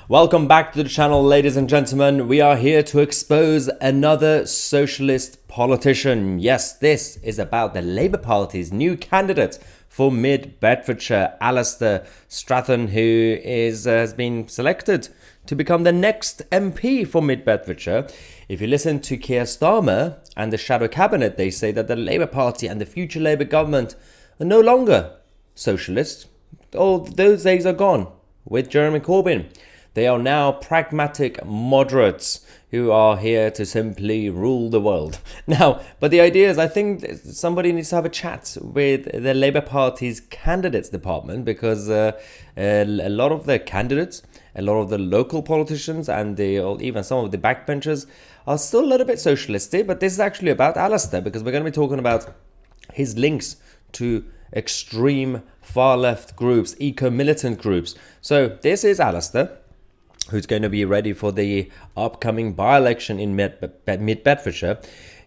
Welcome back to the channel, ladies and gentlemen. We are here to expose another socialist politician. Yes, this is about the Labour Party's new candidate for Mid Bedfordshire, Alistair Strathern, who has been selected to become the next MP for Mid Bedfordshire. If you listen to Keir Starmer and the Shadow Cabinet, they say that the Labour Party and the future Labour government are no longer socialist. All those days are gone with Jeremy Corbyn. They are now pragmatic moderates who are here to simply rule the world. Now, but the idea is, I think somebody needs to have a chat with the Labour Party's candidates department, because a lot of the candidates, a lot of the local politicians, and even some of the backbenchers are still a little bit socialistic. But this is actually about Alistair, because we're going to be talking about his links to extreme far-left groups, eco-militant groups. So this is Alistair, who's going to be ready for the upcoming by-election in Mid Bedfordshire.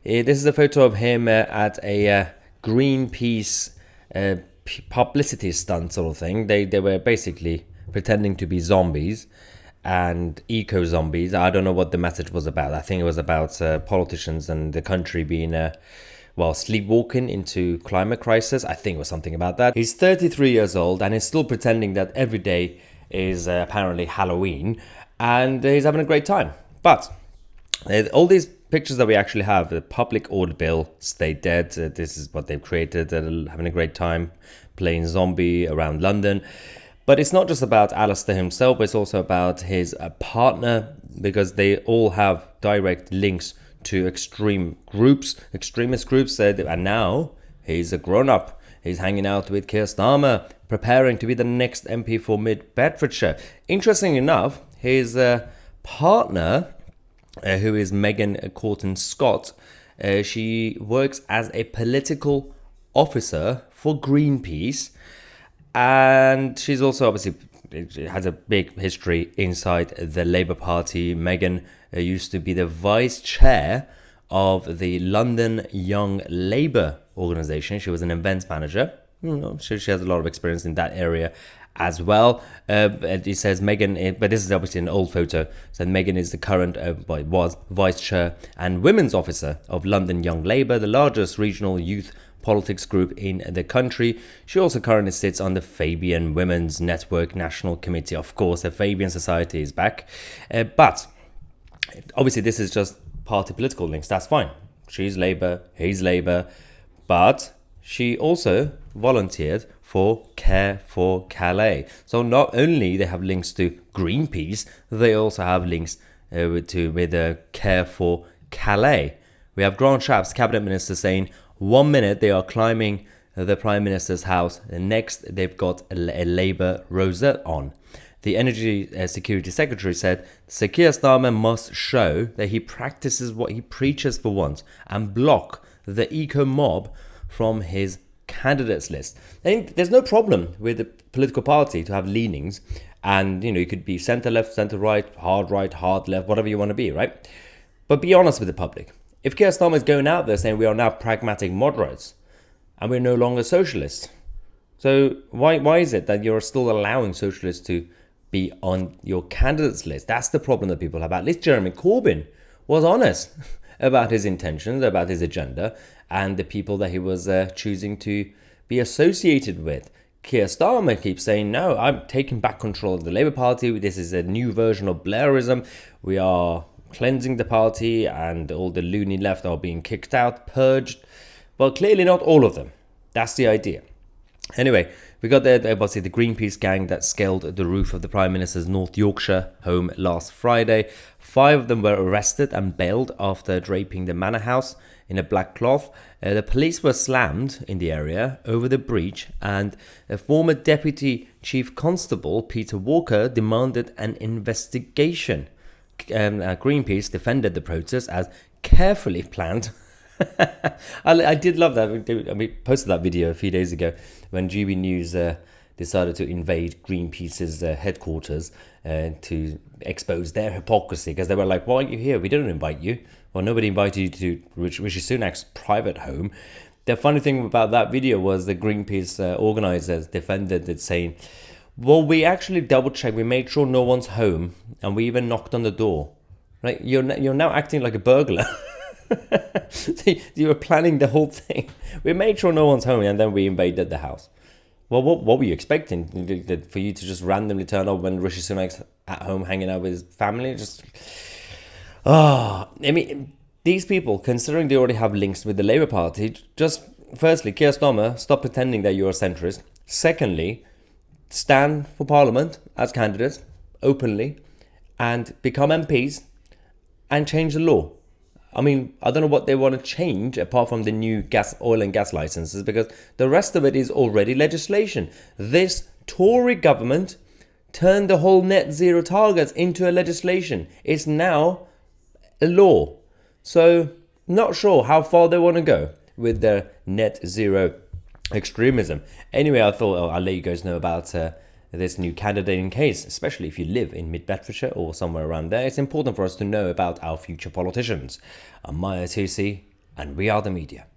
This is a photo of him at a Greenpeace publicity stunt sort of thing. They were basically pretending to be zombies and eco-zombies. I don't know what the message was about. I think it was about politicians and the country being sleepwalking into climate crisis. I think it was something about that. He's 33 years old and he's still pretending that every day is apparently Halloween, and he's having a great time. But all these pictures that we actually have, the public order bill, stay dead, this is what they've created, having a great time playing zombie around London. But it's not just about Alistair himself, but it's also about his partner, because they all have direct links to extremist groups, and now he's a grown-up. He's hanging out with Keir Starmer, preparing to be the next MP for Mid Bedfordshire. Interesting enough, his partner, who is Megan Corton-Scott, she works as a political officer for Greenpeace, and she's also obviously has a big history inside the Labour Party. Megan used to be the vice chair of the London Young Labour organisation. She was an events manager. She has a lot of experience in that area as well. It says Megan, but this is obviously an old photo. So Megan is the current, was vice chair and women's officer of London Young Labour, the largest regional youth politics group in the country. She also currently sits on the Fabian Women's Network National Committee. Of course, the Fabian Society is back. But obviously this is just party political links. That's fine. She's Labour, he's Labour. But she also volunteered for Care for Calais. So not only they have links to Greenpeace, they also have links with Care for Calais. We have Grant Shapps, cabinet minister, saying 1 minute they are climbing the Prime Minister's house, and next they've got a Labour rosette on. The Energy Security Secretary said, Sir Keir Starmer must show that he practices what he preaches for once and block the eco-mob from his candidates list. I think there's no problem with a political party to have leanings, and you could be centre-left, centre-right, hard right, hard left, whatever you want to be, right? But be honest with the public. If Keir Starmer is going out there saying we are now pragmatic moderates and we're no longer socialists, so why is it that you're still allowing socialists to be on your candidates list? That's the problem that people have. At least Jeremy Corbyn was honest about his intentions, about his agenda, and the people that he was choosing to be associated with. Keir Starmer keeps saying, no, I'm taking back control of the Labour Party. This is a new version of Blairism. We are cleansing the party and all the loony left are being kicked out, purged. Well, clearly not all of them. That's the idea. Anyway, we got the Greenpeace gang that scaled the roof of the Prime Minister's North Yorkshire home last Friday. 5 of them were arrested and bailed after draping the manor house in a black cloth. The police were slammed in the area over the breach, and a former Deputy Chief Constable, Peter Walker, demanded an investigation. Greenpeace defended the protest as carefully planned. I did love that. We posted that video a few days ago when GB News decided to invade Greenpeace's headquarters to expose their hypocrisy, because they were like, why aren't you here? We didn't invite you. Well, nobody invited you to Rishi Sunak's private home. The funny thing about that video was the Greenpeace organizers defended it, saying, well, we actually double checked. We made sure no one's home and we even knocked on the door. Right? You're now acting like a burglar. So you were planning the whole thing. We made sure no one's home, and then we invaded the house. Well, what were you expecting? For you to just randomly turn up when Rishi Sunak's at home hanging out with his family? I mean, these people, considering they already have links with the Labour Party, just firstly, Keir Starmer, stop pretending that you're a centrist. Secondly, stand for Parliament as candidates openly and become MPs and change the law. I mean, I don't know what they want to change apart from the new oil and gas licenses, because the rest of it is already legislation. This Tory government turned the whole net zero targets into a legislation. It's now a law. So, not sure how far they want to go with their net zero extremism. Anyway, I thought I'll let you guys know about this new candidate in case, especially if you live in Mid-Bedfordshire or somewhere around there. It's important for us to know about our future politicians. I'm Mahyar Tousi, and we are the media.